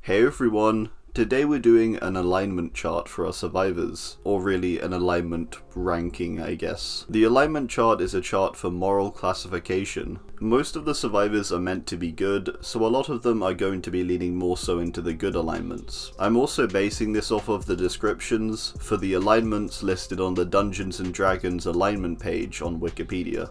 Hey everyone, today we're doing an alignment chart for our survivors, or really an alignment ranking I guess. The alignment chart is a chart for moral classification. Most of the survivors are meant to be good, so a lot of them are going to be leaning more so into the good alignments. I'm also basing this off of the descriptions for the alignments listed on the Dungeons & Dragons alignment page on Wikipedia.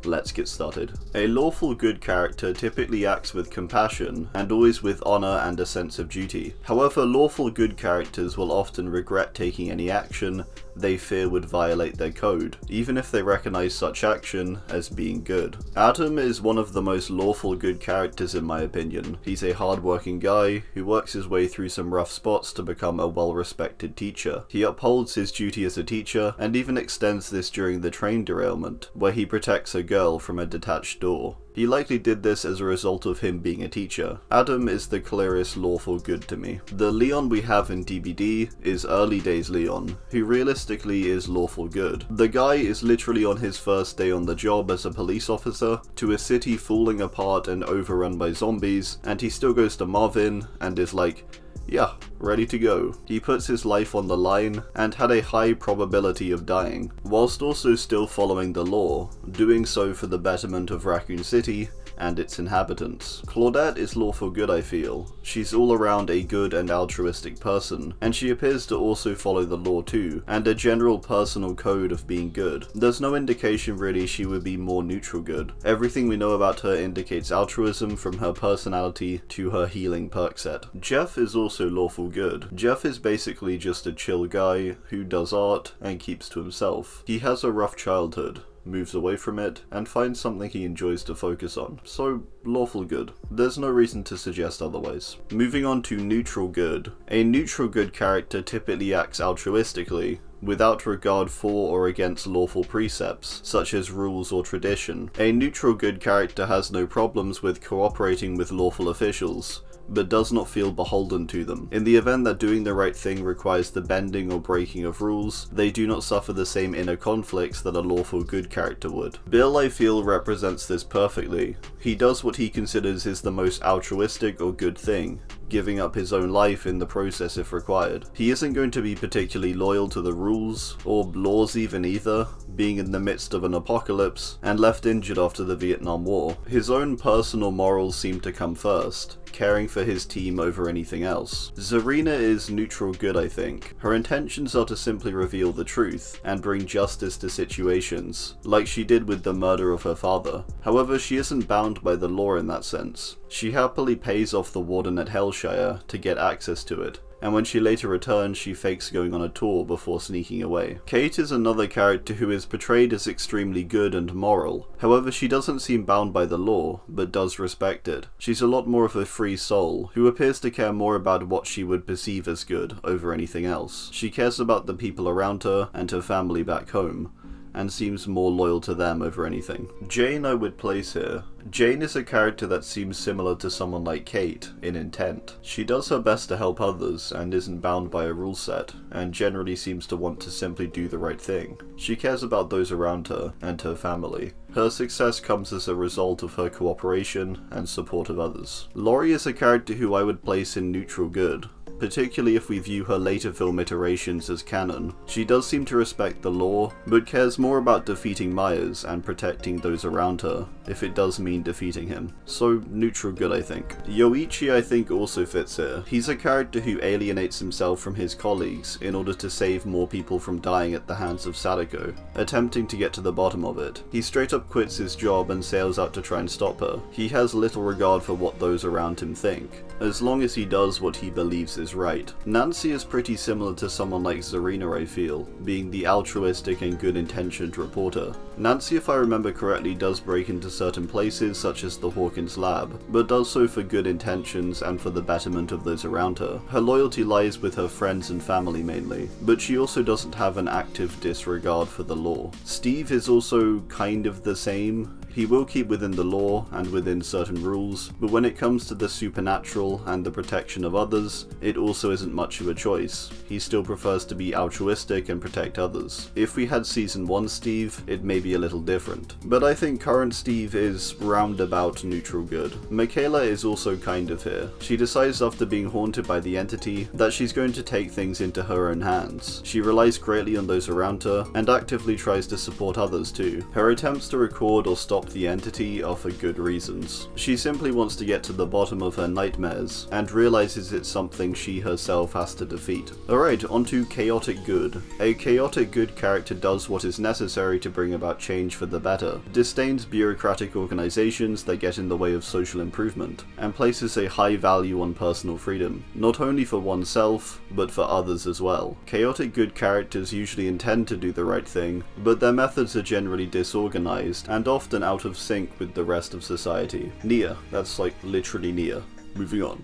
Let's get started. A lawful good character typically acts with compassion, and always with honor and a sense of duty. However, lawful good characters will often regret taking any action they fear would violate their code, even if they recognize such action as being good. Adam is one of the most lawful good characters in my opinion. He's a hard-working guy who works his way through some rough spots to become a well-respected teacher. He upholds his duty as a teacher, and even extends this during the train derailment, where he protects a girl from a detached door. He likely did this as a result of him being a teacher. Adam is the clearest lawful good to me. The Leon we have in DBD is early days Leon, who realistically is lawful good. The guy is literally on his first day on the job as a police officer, to a city falling apart and overrun by zombies, and he still goes to Marvin and is like, yeah, ready to go. He puts his life on the line and had a high probability of dying, whilst also still following the law, doing so for the betterment of Raccoon City and its inhabitants. Claudette is lawful good, I feel. She's all around a good and altruistic person, and she appears to also follow the law too, and a general personal code of being good. There's no indication really she would be more neutral good. Everything we know about her indicates altruism, from her personality to her healing perk set. Jeff is also lawful good. Jeff is basically just a chill guy who does art and keeps to himself. He has a rough childhood, moves away from it, and finds something he enjoys to focus on. So, lawful good. There's no reason to suggest otherwise. Moving on to neutral good. A neutral good character typically acts altruistically, without regard for or against lawful precepts, such as rules or tradition. A neutral good character has no problems with cooperating with lawful officials, but does not feel beholden to them. In the event that doing the right thing requires the bending or breaking of rules, they do not suffer the same inner conflicts that a lawful good character would. Bill, I feel, represents this perfectly. He does what he considers is the most altruistic or good thing, giving up his own life in the process if required. He isn't going to be particularly loyal to the rules, or laws even either, being in the midst of an apocalypse, and left injured after the Vietnam War. His own personal morals seem to come first, caring for his team over anything else. Zarina is neutral good, I think. Her intentions are to simply reveal the truth, and bring justice to situations, like she did with the murder of her father. However, she isn't bound by the law in that sense. She happily pays off the warden at Hellshire to get access to it, and when she later returns, she fakes going on a tour before sneaking away. Kate is another character who is portrayed as extremely good and moral. However, she doesn't seem bound by the law, but does respect it. She's a lot more of a free soul, who appears to care more about what she would perceive as good over anything else. She cares about the people around her and her family back home, and seems more loyal to them over anything. Jane I would place here. Jane is a character that seems similar to someone like Kate in intent. She does her best to help others and isn't bound by a rule set, and generally seems to want to simply do the right thing. She cares about those around her and her family. Her success comes as a result of her cooperation and support of others. Laurie is a character who I would place in neutral good, particularly if we view her later film iterations as canon. She does seem to respect the law, but cares more about defeating Myers and protecting those around her, if it does mean defeating him. So, neutral good, I think. Yoichi, I think, also fits here. He's a character who alienates himself from his colleagues in order to save more people from dying at the hands of Sadako, attempting to get to the bottom of it. He straight up quits his job and sails out to try and stop her. He has little regard for what those around him think, as long as he does what he believes is right. Nancy is pretty similar to someone like Zarina, I feel, being the altruistic and good-intentioned reporter. Nancy, if I remember correctly, does break into certain places such as the Hawkins lab, but does so for good intentions and for the betterment of those around her. Her loyalty lies with her friends and family mainly, but she also doesn't have an active disregard for the law. Steve is also kind of the same. He will keep within the law and within certain rules, but when it comes to the supernatural and the protection of others, it also isn't much of a choice. He still prefers to be altruistic and protect others. If we had Season 1 Steve, it may be a little different. But I think current Steve is roundabout neutral good. Michaela is also kind of here. She decides after being haunted by the entity that she's going to take things into her own hands. She relies greatly on those around her and actively tries to support others too. Her attempts to record or stop the entity are for good reasons. She simply wants to get to the bottom of her nightmares and realizes it's something she herself has to defeat. Alright, onto chaotic good. A chaotic good character does what is necessary to bring about change for the better, disdains bureaucratic organizations that get in the way of social improvement, and places a high value on personal freedom, not only for oneself, but for others as well. Chaotic good characters usually intend to do the right thing, but their methods are generally disorganized and often out of sync with the rest of society. Nia, that's like literally Nia. Moving on.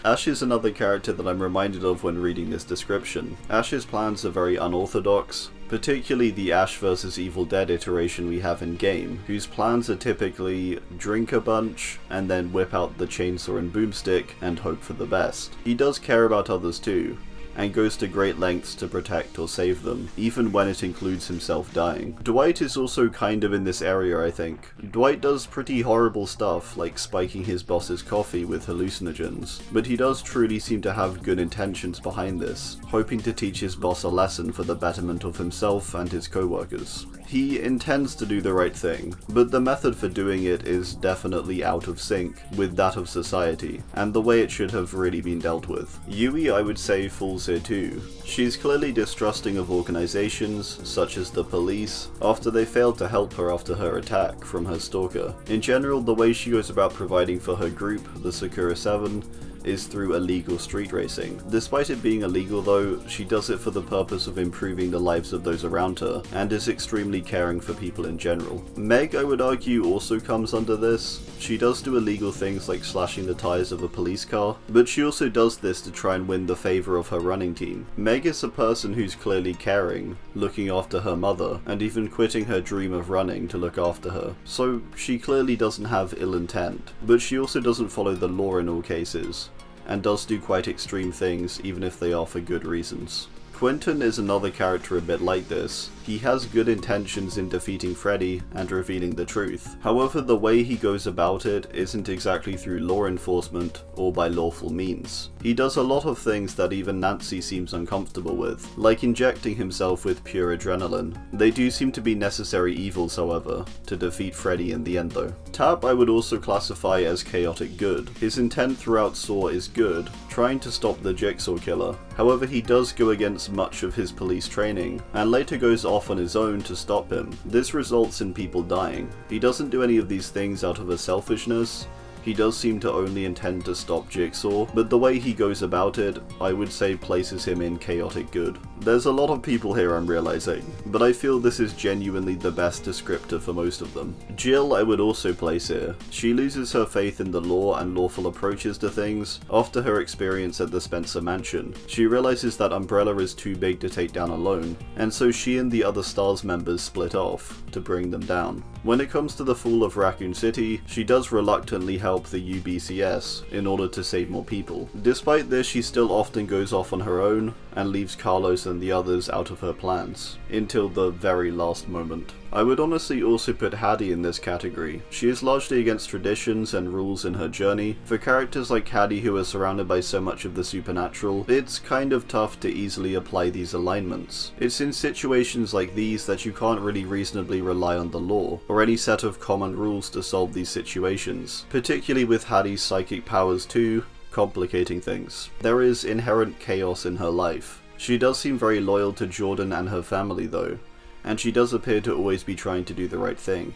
Ash is another character that I'm reminded of when reading this description. Ash's plans are very unorthodox, particularly the Ash vs Evil Dead iteration we have in game, whose plans are typically drink a bunch, and then whip out the chainsaw and boomstick and hope for the best. He does care about others too, and goes to great lengths to protect or save them, even when it includes himself dying. Dwight is also kind of in this area, I think. Dwight does pretty horrible stuff, like spiking his boss's coffee with hallucinogens, but he does truly seem to have good intentions behind this, hoping to teach his boss a lesson for the betterment of himself and his co-workers. He intends to do the right thing, but the method for doing it is definitely out of sync with that of society, and the way it should have really been dealt with. Yui, I would say, falls here too. She's clearly distrusting of organizations, such as the police, after they failed to help her after her attack from her stalker. In general, the way she goes about providing for her group, the Sakura 7, is through illegal street racing. Despite it being illegal though, she does it for the purpose of improving the lives of those around her, and is extremely caring for people in general. Meg, I would argue, also comes under this. She does do illegal things like slashing the tires of a police car, but she also does this to try and win the favour of her running team. Meg is a person who's clearly caring, looking after her mother, and even quitting her dream of running to look after her. So she clearly doesn't have ill intent, but she also doesn't follow the law in all cases, and does do quite extreme things even if they are for good reasons. Quentin is another character a bit like this. He has good intentions in defeating Freddy and revealing the truth. However, the way he goes about it isn't exactly through law enforcement or by lawful means. He does a lot of things that even Nancy seems uncomfortable with, like injecting himself with pure adrenaline. They do seem to be necessary evils, however, to defeat Freddy in the end though. Tap I would also classify as chaotic good. His intent throughout Saw is good, trying to stop the Jigsaw killer. However, he does go against much of his police training, and later goes off on his own to stop him. This results in people dying. He doesn't do any of these things out of a selfishness. He does seem to only intend to stop Jigsaw, but the way he goes about it, I would say places him in chaotic good. There's a lot of people here I'm realizing, but I feel this is genuinely the best descriptor for most of them. Jill I would also place here. She loses her faith in the law and lawful approaches to things after her experience at the Spencer Mansion. She realizes that Umbrella is too big to take down alone, and so she and the other STARS members split off to bring them down. When it comes to the fall of Raccoon City, she does reluctantly help the UBCS in order to save more people. Despite this, she still often goes off on her own and leaves Carlos and the others out of her plans, until the very last moment. I would honestly also put Haddie in this category. She is largely against traditions and rules in her journey. For characters like Haddie who are surrounded by so much of the supernatural, it's kind of tough to easily apply these alignments. It's in situations like these that you can't really reasonably rely on the law, or any set of common rules to solve these situations, particularly with Haddie's psychic powers too, complicating things. There is inherent chaos in her life. She does seem very loyal to Jordan and her family though, and she does appear to always be trying to do the right thing.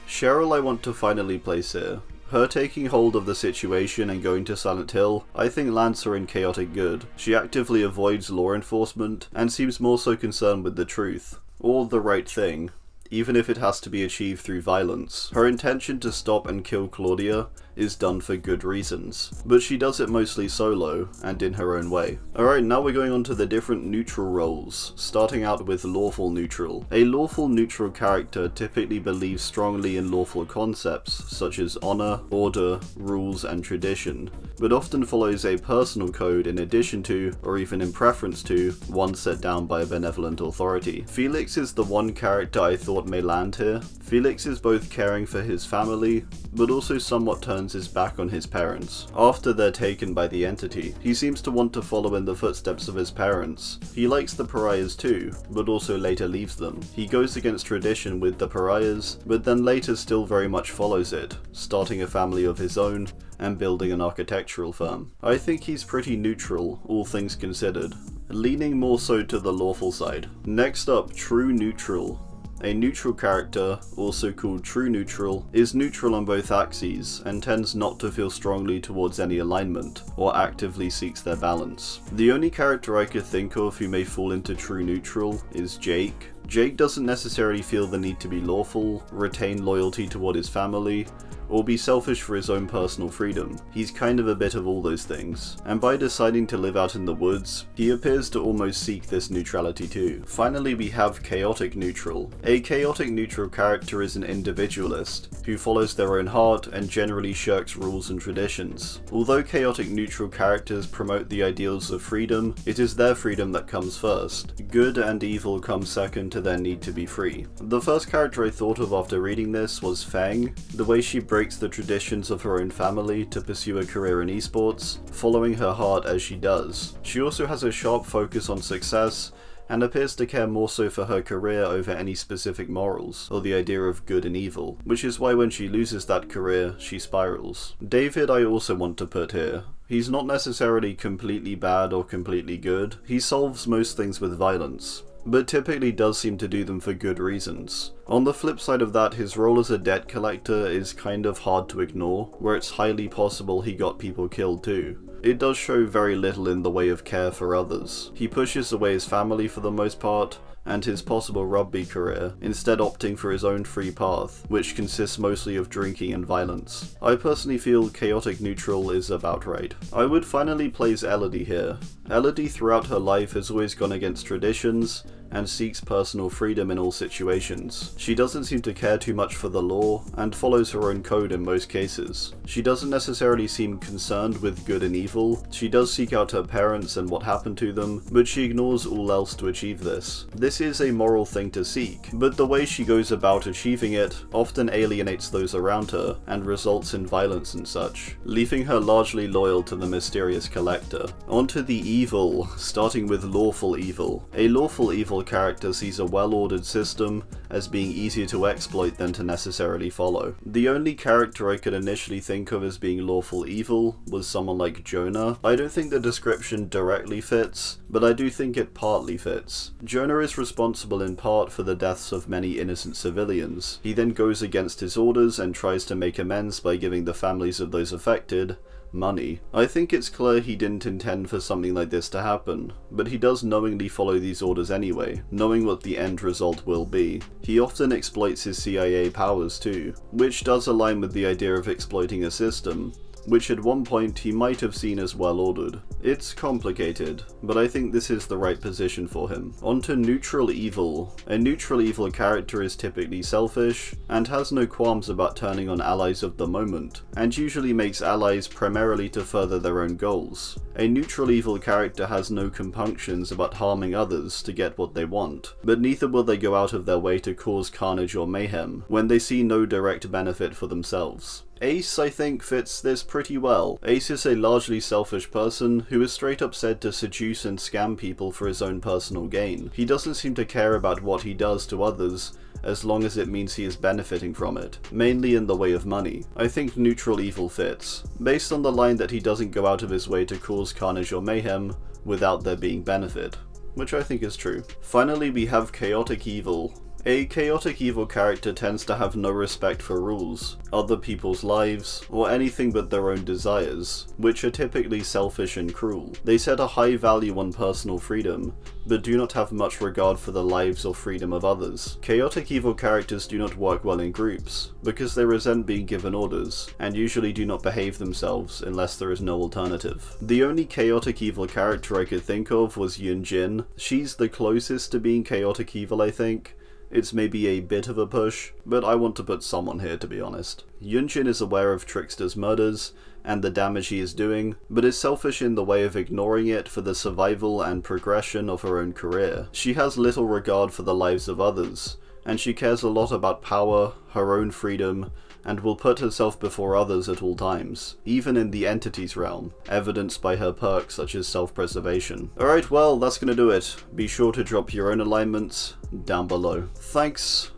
Cheryl I want to finally place here. Her taking hold of the situation and going to Silent Hill, I think lands her in chaotic good. She actively avoids law enforcement, and seems more so concerned with the truth, or the right thing, even if it has to be achieved through violence. Her intention to stop and kill Claudia is done for good reasons, but she does it mostly solo and in her own way. Alright, now we're going on to the different neutral roles, starting out with lawful neutral. A lawful neutral character typically believes strongly in lawful concepts such as honor, order, rules, and tradition, but often follows a personal code in addition to, or even in preference to, one set down by a benevolent authority. Felix is the one character I thought may land here. Felix is both caring for his family, but also somewhat turns his back on his parents after they're taken by the entity. He seems to want to follow in the footsteps of his parents. He likes the pariahs too, but also later leaves them. He goes against tradition with the pariahs, but then later still very much follows it, starting a family of his own and building an architectural firm. I think he's pretty neutral, all things considered, leaning more so to the lawful side. Next up, true neutral. A neutral character, also called true neutral, is neutral on both axes and tends not to feel strongly towards any alignment, or actively seeks their balance. The only character I could think of who may fall into true neutral is Jake. Jake doesn't necessarily feel the need to be lawful, retain loyalty toward his family, or be selfish for his own personal freedom. He's kind of a bit of all those things, and by deciding to live out in the woods, he appears to almost seek this neutrality too. Finally, we have chaotic neutral. A chaotic neutral character is an individualist, who follows their own heart and generally shirks rules and traditions. Although chaotic neutral characters promote the ideals of freedom, it is their freedom that comes first. Good and evil come second to their need to be free. The first character I thought of after reading this was Fang. The way she breaks the traditions of her own family to pursue a career in esports, following her heart as she does. She also has a sharp focus on success, and appears to care more so for her career over any specific morals, or the idea of good and evil, which is why when she loses that career, she spirals. David I also want to put here. He's not necessarily completely bad or completely good. He solves most things with violence, but typically does seem to do them for good reasons. On the flip side of that, his role as a debt collector is kind of hard to ignore, where it's highly possible he got people killed too. It does show very little in the way of care for others. He pushes away his family for the most part, and his possible rugby career, instead opting for his own free path, which consists mostly of drinking and violence. I personally feel chaotic neutral is about right. I would finally place Elodie here. Elodie throughout her life has always gone against traditions, and seeks personal freedom in all situations. She doesn't seem to care too much for the law, and follows her own code in most cases. She doesn't necessarily seem concerned with good and evil. She does seek out her parents and what happened to them, but she ignores all else to achieve this. This is a moral thing to seek, but the way she goes about achieving it often alienates those around her, and results in violence and such, leaving her largely loyal to the mysterious collector. Onto the evil, starting with lawful evil. A lawful evil character sees a well-ordered system as being easier to exploit than to necessarily follow. The only character I could initially think of as being lawful evil was someone like Jone. I don't think the description directly fits, but I do think it partly fits. Jone is responsible in part for the deaths of many innocent civilians. He then goes against his orders and tries to make amends by giving the families of those affected money. I think it's clear he didn't intend for something like this to happen, but he does knowingly follow these orders anyway, knowing what the end result will be. He often exploits his CIA powers too, which does align with the idea of exploiting a system, which at one point he might have seen as well ordered. It's complicated, but I think this is the right position for him. Onto neutral evil. A neutral evil character is typically selfish, and has no qualms about turning on allies of the moment, and usually makes allies primarily to further their own goals. A neutral evil character has no compunctions about harming others to get what they want, but neither will they go out of their way to cause carnage or mayhem when they see no direct benefit for themselves. Ace, I think, fits this pretty well. Ace is a largely selfish person who is straight up said to seduce and scam people for his own personal gain. He doesn't seem to care about what he does to others, as long as it means he is benefiting from it, mainly in the way of money. I think neutral evil fits, based on the line that he doesn't go out of his way to cause carnage or mayhem without there being benefit, which I think is true. Finally, we have chaotic evil. A chaotic evil character tends to have no respect for rules, other people's lives, or anything but their own desires, which are typically selfish and cruel. They set a high value on personal freedom, but do not have much regard for the lives or freedom of others. Chaotic evil characters do not work well in groups, because they resent being given orders, and usually do not behave themselves unless there is no alternative. The only chaotic evil character I could think of was Jone. She's the closest to being chaotic evil, I think. It's maybe a bit of a push, but I want to put someone here, to be honest. Jone is aware of Trickster's murders and the damage he is doing, but is selfish in the way of ignoring it for the survival and progression of her own career. She has little regard for the lives of others, and she cares a lot about power, her own freedom, and will put herself before others at all times, even in the entities realm, evidenced by her perks such as self-preservation. Alright, well, that's gonna do it. Be sure to drop your own alignments down below. Thanks,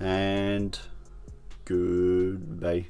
and goodbye.